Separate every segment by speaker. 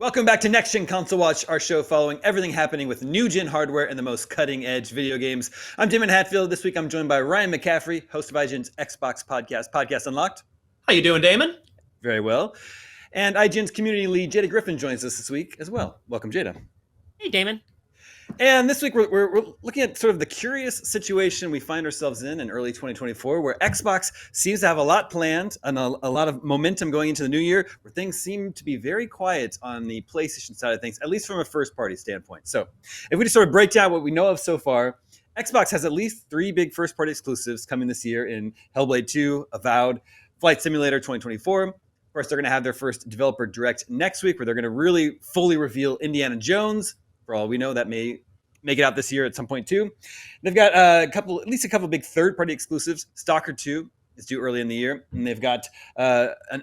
Speaker 1: Welcome back to Next Gen Console Watch, our show following everything happening with new gen hardware and the most cutting edge video games. I'm Daemon Hatfield. This week I'm joined by Ryan McCaffrey, host of IGN's Xbox podcast, Podcast Unlocked.
Speaker 2: How you doing, Daemon?
Speaker 1: Very well. And IGN's community lead, Jada Griffin, joins us this week as well. Welcome, Jada.
Speaker 3: Hey, Daemon.
Speaker 1: And this week we're looking at sort of the curious situation we find ourselves in early 2024, where Xbox seems to have a lot planned and a lot of momentum going into the new year, where things seem to be very quiet on the PlayStation side of things, at least from a first-party standpoint. So if we just sort of break down what we know of so far, Xbox has at least 3 big first-party exclusives coming this year in Hellblade 2, Avowed, Flight Simulator 2024. Of course, they're going to have their first developer direct next week, where they're going to really fully reveal Indiana Jones. For all we know, that may make it out this year at some point too. They've got at least a couple big third-party exclusives. Stalker 2 is due early in the year, and they've got an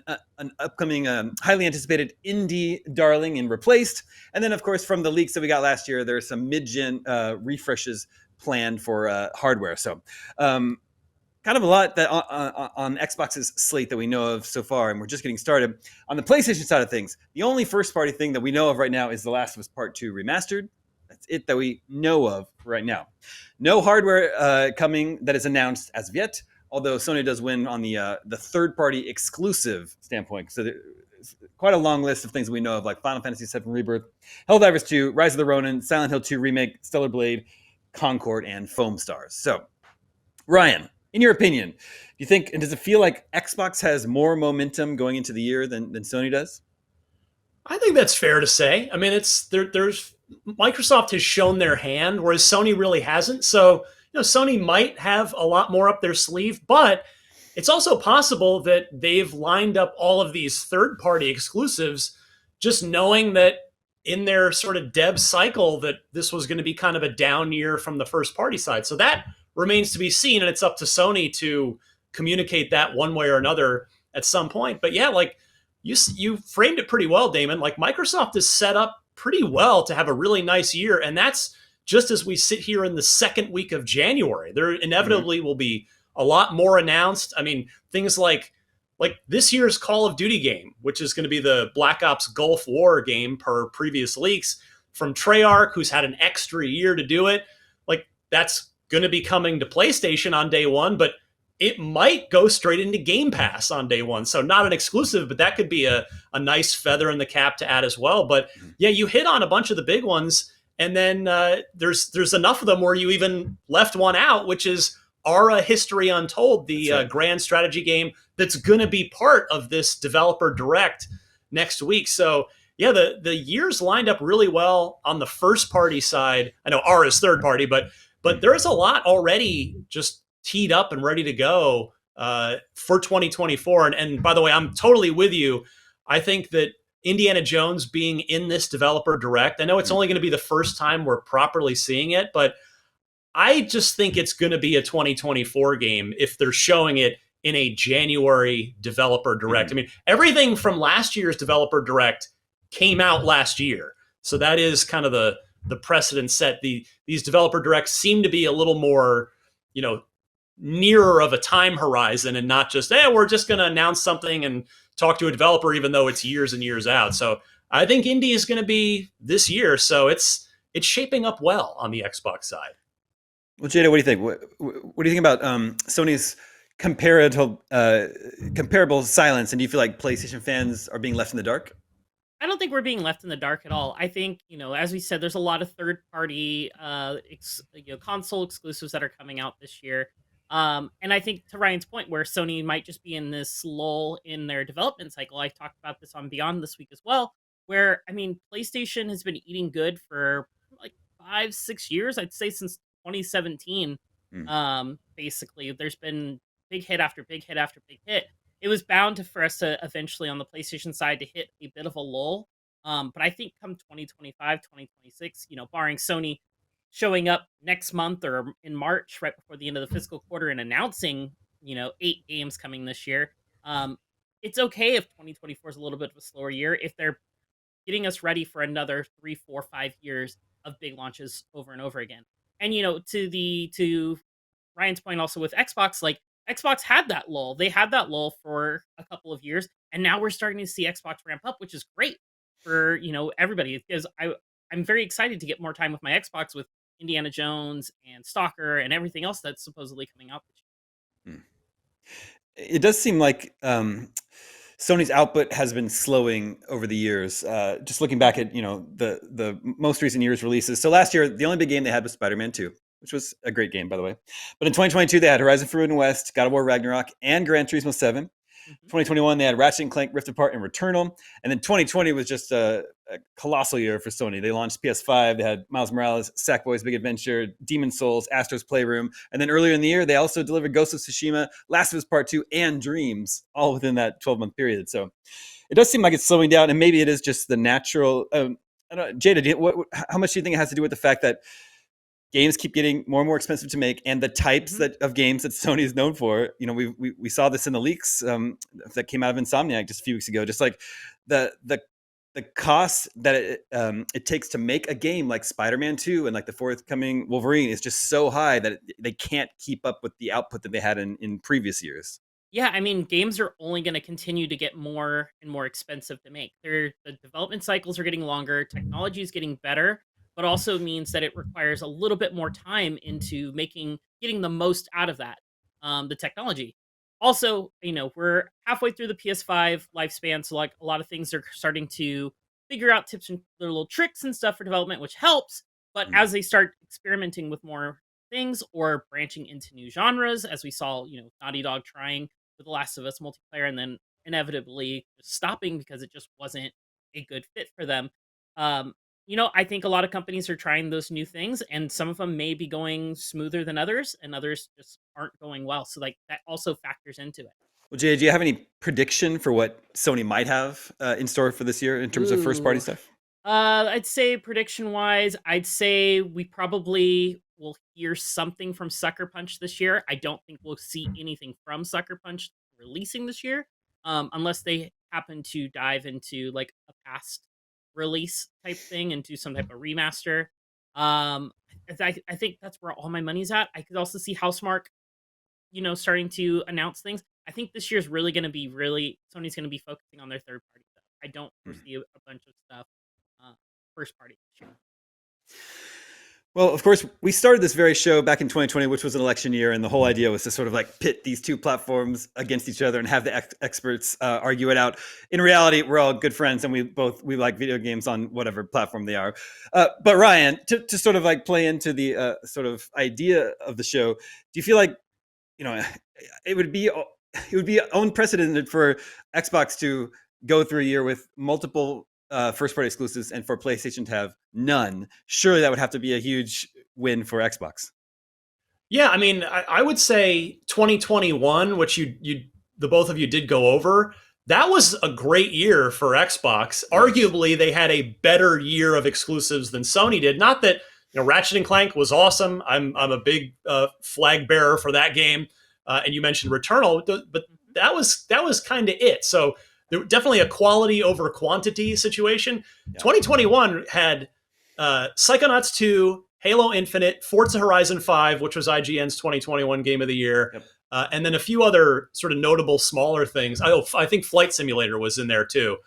Speaker 1: upcoming highly anticipated indie darling in Replaced. And then, of course, from the leaks that we got last year, there's some mid-gen refreshes planned for hardware. So kind of a lot that on Xbox's slate that we know of so far, and we're just getting started. On the PlayStation side of things, the only first-party thing that we know of right now is The Last of Us Part 2 Remastered. That's it that we know of right now. No hardware coming that is announced as of yet, although Sony does win on the third-party exclusive standpoint. So there's quite a long list of things we know of, like Final Fantasy VII Rebirth, Helldivers 2, Rise of the Ronin, Silent Hill 2 Remake, Stellar Blade, Concord, and Foam Stars. So, Ryan, in your opinion, do you think, and does it feel like Xbox has more momentum going into the year than Sony does?
Speaker 2: I think that's fair to say. I mean, there's Microsoft has shown their hand, whereas Sony really hasn't. So, Sony might have a lot more up their sleeve, but it's also possible that they've lined up all of these third-party exclusives, just knowing that in their sort of dev cycle that this was going to be kind of a down year from the first-party side. So that remains to be seen, and it's up to Sony to communicate that one way or another at some point. But yeah, like you framed it pretty well, Daemon. Like Microsoft is set up pretty well to have a really nice year, and that's just as we sit here in the second week of January. There inevitably will be a lot more announced. I mean, things like this year's Call of Duty game, which is going to be the Black Ops Gulf War game per previous leaks from Treyarch, who's had an extra year to do it. Like that's going to be coming to PlayStation on day one, but it might go straight into Game Pass on day one. So not an exclusive, but that could be a nice feather in the cap to add as well. But yeah, you hit on a bunch of the big ones. And then there's enough of them where you even left one out, which is Ara History Untold, the grand strategy game that's going to be part of this developer direct next week. So yeah, the year's lined up really well on the first party side. I know Ara's third party, but there's a lot already just teed up and ready to go for 2024. And by the way, I'm totally with you. I think that Indiana Jones being in this developer direct, I know it's only going to be the first time we're properly seeing it, but I just think it's going to be a 2024 game if they're showing it in a January developer direct. I mean, everything from last year's developer direct came out last year. So that is kind of the precedent set. These developer directs seem to be a little more, nearer of a time horizon and not just, hey, we're just going to announce something and talk to a developer, even though it's years and years out. So I think indie is going to be this year. So it's shaping up well on the Xbox side.
Speaker 1: Well, Jada, what do you think? What do you think about Sony's comparable silence? And do you feel like PlayStation fans are being left in the dark?
Speaker 3: I don't think we're being left in the dark at all. I think, as we said, there's a lot of third-party console exclusives that are coming out this year. And I think to Ryan's point, where Sony might just be in this lull in their development cycle, I talked about this on Beyond this week as well, where, PlayStation has been eating good for like 5-6 years, I'd say since 2017. Basically, there's been big hit after big hit after big hit. It was bound for us to eventually on the PlayStation side to hit a bit of a lull. But I think come 2025, 2026, barring Sony showing up next month or in March, right before the end of the fiscal quarter and announcing, 8 games coming this year. It's okay if 2024 is a little bit of a slower year, if they're getting us ready for another 3, 4, 5 years of big launches over and over again. And, to Ryan's point also with Xbox, like Xbox had that lull. They had that lull for a couple of years, and now we're starting to see Xbox ramp up, which is great. for everybody, because I'm very excited to get more time with my Xbox with Indiana Jones and Stalker and everything else that's supposedly coming out this
Speaker 1: Hmm. It does seem like Sony's output has been slowing over the years. Just looking back at the most recent year's releases. So last year, the only big game they had was Spider-Man 2, which was a great game, by the way. But in 2022, they had Horizon Forbidden West, God of War Ragnarok, and Gran Turismo 7.
Speaker 3: year.
Speaker 1: 2021, they had Ratchet and Clank Rift Apart and Returnal. And then 2020 was just a colossal year for Sony. They launched PS5. They had Miles Morales, Sackboy's Big Adventure, Demon Souls, Astro's Playroom. And then earlier in the year, they also delivered Ghost of Tsushima, Last of Us Part 2, and Dreams, all within that 12-month period. So it does seem like it's slowing down. And maybe it is just the natural... I don't know, Jada, how much do you think it has to do with the fact that games keep getting more and more expensive to make, and the types of games that Sony is known for? We saw this in the leaks that came out of Insomniac just a few weeks ago. Just like the cost that it takes to make a game like Spider-Man 2 and like the forthcoming Wolverine is just so high that they can't keep up with the output that they had in previous years.
Speaker 3: Yeah, I mean, games are only going to continue to get more and more expensive to make. The development cycles are getting longer, technology is getting better, but also means that it requires a little bit more time into getting the most out of that, the technology. Also, we're halfway through the PS5 lifespan, so like a lot of things are starting to figure out tips and their little tricks and stuff for development, which helps. But as they start experimenting with more things or branching into new genres, as we saw, Naughty Dog trying with The Last of Us multiplayer and then inevitably stopping because it just wasn't a good fit for them. I think a lot of companies are trying those new things, and some of them may be going smoother than others, and others just aren't going well. So like that also factors into it.
Speaker 1: Well, Jay, do you have any prediction for what Sony might have in store for this year in terms of first party stuff?
Speaker 3: I'd say prediction wise, I'd say we probably will hear something from Sucker Punch this year. I don't think we'll see anything from Sucker Punch releasing this year, unless they happen to dive into like a past release type thing and do some type of remaster. I think that's where all my money's at. I could also see Housemarque, starting to announce things. I think this year's really going to be Sony's going to be focusing on their third party stuff. I don't foresee a bunch of stuff first party this year.
Speaker 1: Well, of course, we started this very show back in 2020, which was an election year, and the whole idea was to sort of like pit these two platforms against each other and have the experts argue it out. In reality, we're all good friends, and we like video games on whatever platform they are. But Ryan, to sort of like play into the sort of idea of the show, do you feel like it would be unprecedented for Xbox to go through a year with multiple first-party exclusives and for PlayStation to have none? Surely that would have to be a huge win for Xbox.
Speaker 2: Yeah, I mean, I would say 2021, which the both of you did go over, that was a great year for Xbox. Arguably, they had a better year of exclusives than Sony did. Not that Ratchet and Clank was awesome. I'm a big flag bearer for that game, and you mentioned Returnal, but that was kind of it. So there definitely a quality over quantity situation. Yeah. 2021 had Psychonauts 2, Halo Infinite, Forza Horizon 5, which was IGN's 2021 Game of the Year, yep. And then a few other sort of notable smaller things. I think Flight Simulator was in there too,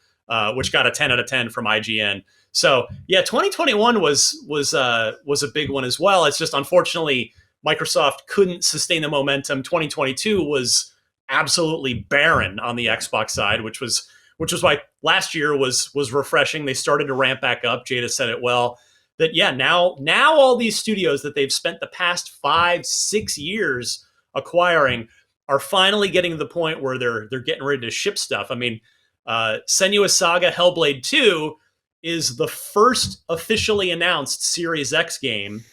Speaker 2: which got a 10 out of 10 from IGN. So yeah, 2021 was a big one as well. It's just unfortunately Microsoft couldn't sustain the momentum. 2022 was absolutely barren on the Xbox side, which was why last year was refreshing. They started to ramp back up. Jada said it well. That yeah, now all these studios that they've spent the past 5-6 years acquiring are finally getting to the point where they're getting ready to ship stuff. I mean, Senua's Saga Hellblade 2 is the first officially announced Series X game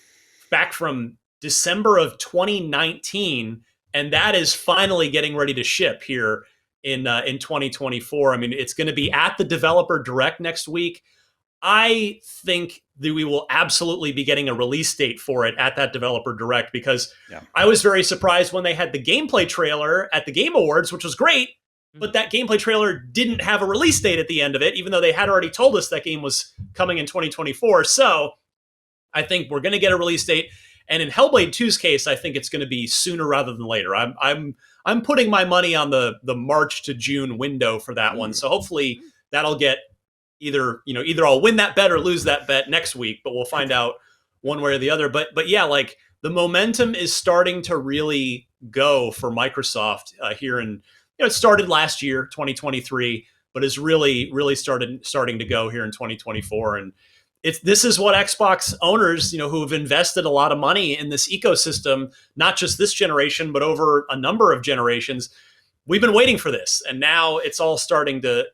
Speaker 2: back from December of 2019. And that is finally getting ready to ship here in 2024. I mean, it's going to be at the Developer Direct next week. I think that we will absolutely be getting a release date for it at that Developer Direct because I was very surprised when they had the gameplay trailer at the Game Awards, which was great, but that gameplay trailer didn't have a release date at the end of it, even though they had already told us that game was coming in 2024. So I think we're going to get a release date. And in Hellblade 2's case, I think it's going to be sooner rather than later. I'm putting my money on the March to June window for that one. So hopefully that'll get either I'll win that bet or lose that bet next week, but we'll find out one way or the other. But yeah, like the momentum is starting to really go for Microsoft here it started last year, 2023, but is really starting to go here in 2024. And this is what Xbox owners, who have invested a lot of money in this ecosystem, not just this generation, but over a number of generations. We've been waiting for this, and now it's all starting to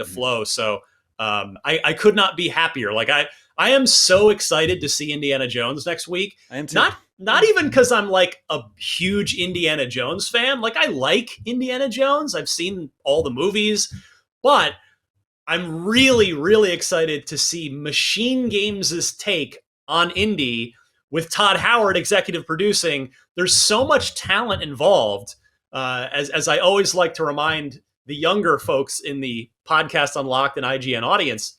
Speaker 2: flow. So I could not be happier. Like I am so excited to see Indiana Jones next week.
Speaker 1: I am too.
Speaker 2: Not even because I'm like a huge Indiana Jones fan. Like I like Indiana Jones. I've seen all the movies, but I'm really excited to see Machine Games' take on Indy with Todd Howard executive producing. There's so much talent involved. As I always like to remind the younger folks in the Podcast Unlocked and IGN audience,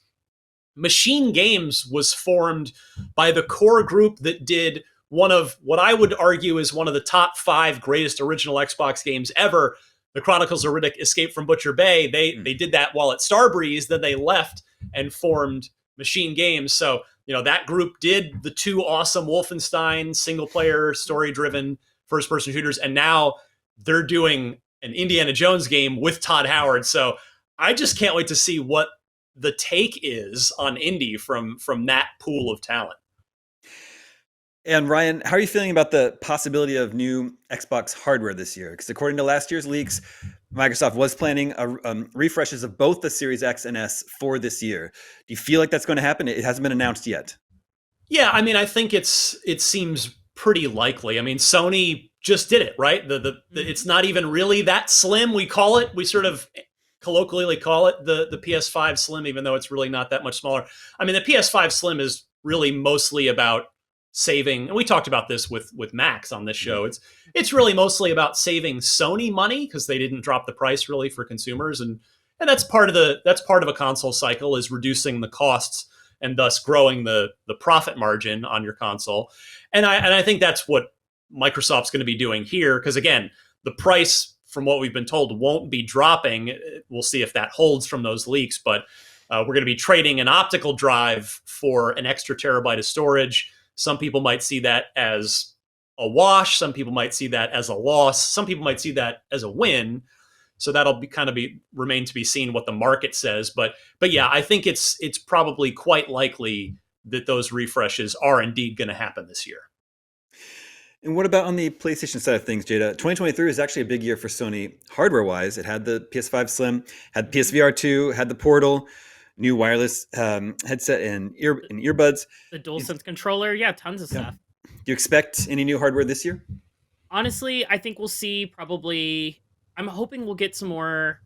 Speaker 2: Machine Games was formed by the core group that did one of what I would argue is one of the top 5 greatest original Xbox games ever, The Chronicles of Riddick: Escape from Butcher Bay. They did that while at Starbreeze, then they left and formed Machine Games. So, that group did the 2 awesome Wolfenstein single-player, story-driven first-person shooters, and now they're doing an Indiana Jones game with Todd Howard. So I just can't wait to see what the take is on Indy from that pool of talent.
Speaker 1: And Ryan, how are you feeling about the possibility of new Xbox hardware this year? Because according to last year's leaks, Microsoft was planning refreshes of both the Series X and S for this year. Do you feel like that's going to happen? It hasn't been announced yet.
Speaker 2: Yeah, I mean, I think it seems pretty likely. I mean, Sony just did it, right? It's not even really that slim. We sort of colloquially call it the PS5 Slim, even though it's really not that much smaller. I mean, the PS5 Slim is really mostly about saving, and we talked about this with Max on this show. It's really mostly about saving Sony money because they didn't drop the price really for consumers, and that's part of a console cycle, is reducing the costs and thus growing the profit margin on your console. And I think that's what Microsoft's going to be doing here, because again, the price, from what we've been told, won't be dropping. We'll see if that holds from those leaks, but we're going to be trading an optical drive for an extra terabyte of storage. Some people might see that as a wash. Some people might see that as a loss. Some people might see that as a win. So that'll remain to be seen what the market says. But yeah, I think it's probably quite likely that those refreshes are indeed going to happen this year.
Speaker 1: And what about on the PlayStation side of things, Jada? 2023 is actually a big year for Sony hardware-wise. It had the PS5 Slim, had PSVR 2, had the Portal, new wireless headset and earbuds.
Speaker 3: The DualSense controller, yeah, tons of stuff.
Speaker 1: Do you expect any new hardware this year?
Speaker 3: Honestly, I think we'll see probably... I'm hoping we'll get some more...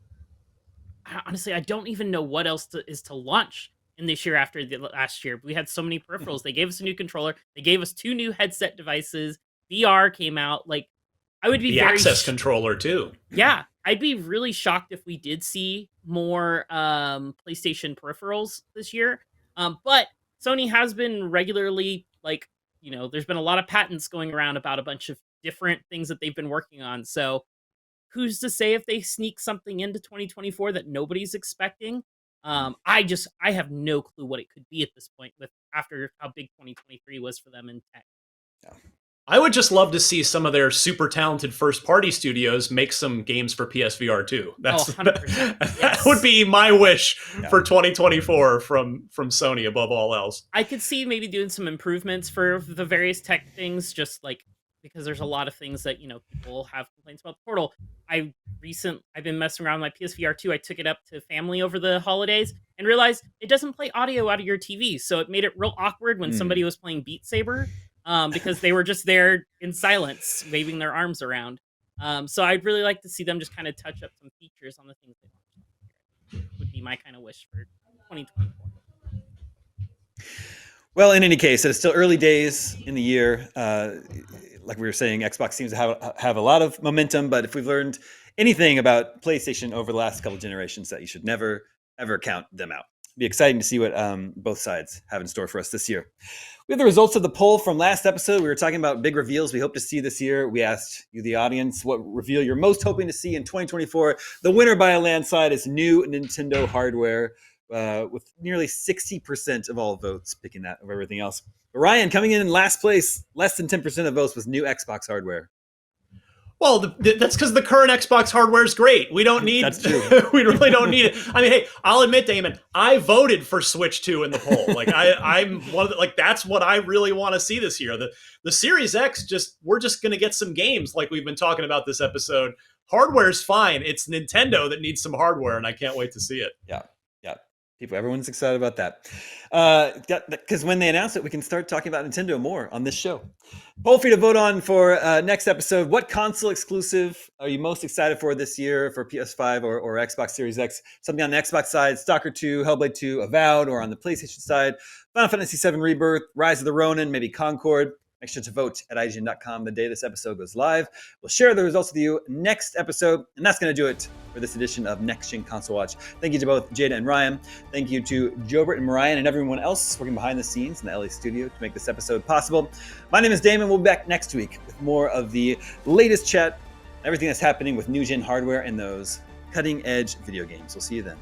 Speaker 3: Honestly, I don't even know what else is to launch in this year after the last year. We had so many peripherals. They gave us a new controller. They gave us 2 new headset devices. VR came out. Like, I would be
Speaker 2: the Access controller too.
Speaker 3: Yeah, I'd be really shocked if we did see more PlayStation peripherals this year. But Sony has been regularly, there's been a lot of patents going around about a bunch of different things that they've been working on. So who's to say if they sneak something into 2024 that nobody's expecting? I have no clue what it could be at this point, after how big 2023 was for them in tech.
Speaker 1: Yeah.
Speaker 2: I would just love to see some of their super talented first-party studios make some games for PSVR 2.
Speaker 3: 100%.
Speaker 2: That would be my wish for 2024 from Sony above all else.
Speaker 3: I could see maybe doing some improvements for the various tech things, just because there's a lot of things that, people have complaints about the Portal. I've been messing around with my PSVR 2. I took it up to family over the holidays and realized it doesn't play audio out of your TV. So it made it real awkward when somebody was playing Beat Saber. Because they were just there in silence, waving their arms around. So I'd really like to see them just kind of touch up some features on the things they launched. Would be my kind of wish for 2024.
Speaker 1: Well, in any case, it's still early days in the year. Like we were saying, Xbox seems to have a lot of momentum, but if we've learned anything about PlayStation over the last couple of generations, that you should never, ever count them out. It'll be exciting to see what both sides have in store for us this year. We have the results of the poll from last episode. We were talking about big reveals we hope to see this year. We asked you, the audience, what reveal you're most hoping to see in 2024. The winner by a landslide is new Nintendo hardware. with nearly 60% of all votes picking that over everything else. But Ryan, coming in last place, less than 10% of votes was new Xbox hardware.
Speaker 2: Well, that's because the current Xbox hardware is great. We don't need.
Speaker 1: That's true.
Speaker 2: We really don't need it. I mean, hey, I'll admit, Damon, I voted for Switch 2 in the poll. Like I'm one of the, like that's what I really want to see this year. The Series X, we're just gonna get some games like we've been talking about this episode. Hardware's fine. It's Nintendo that needs some hardware, and I can't wait to see it.
Speaker 1: Yeah. Everyone's excited about that. Because when they announce it, we can start talking about Nintendo more on this show. Poll for you to vote on for next episode. What console exclusive are you most excited for this year for PS5 or Xbox Series X? Something on the Xbox side, Stalker 2, Hellblade 2, Avowed, or on the PlayStation side, Final Fantasy VII Rebirth, Rise of the Ronin, maybe Concord. Make sure to vote at IGN.com the day this episode goes live. We'll share the results with you next episode, and that's going to do it for this edition of Next Gen Console Watch. Thank you to both Jada and Ryan. Thank you to Jobert and Marian and everyone else working behind the scenes in the LA studio to make this episode possible. My name is Daemon. We'll be back next week with more of the latest chat, everything that's happening with new gen hardware and those cutting edge video games. We'll see you then.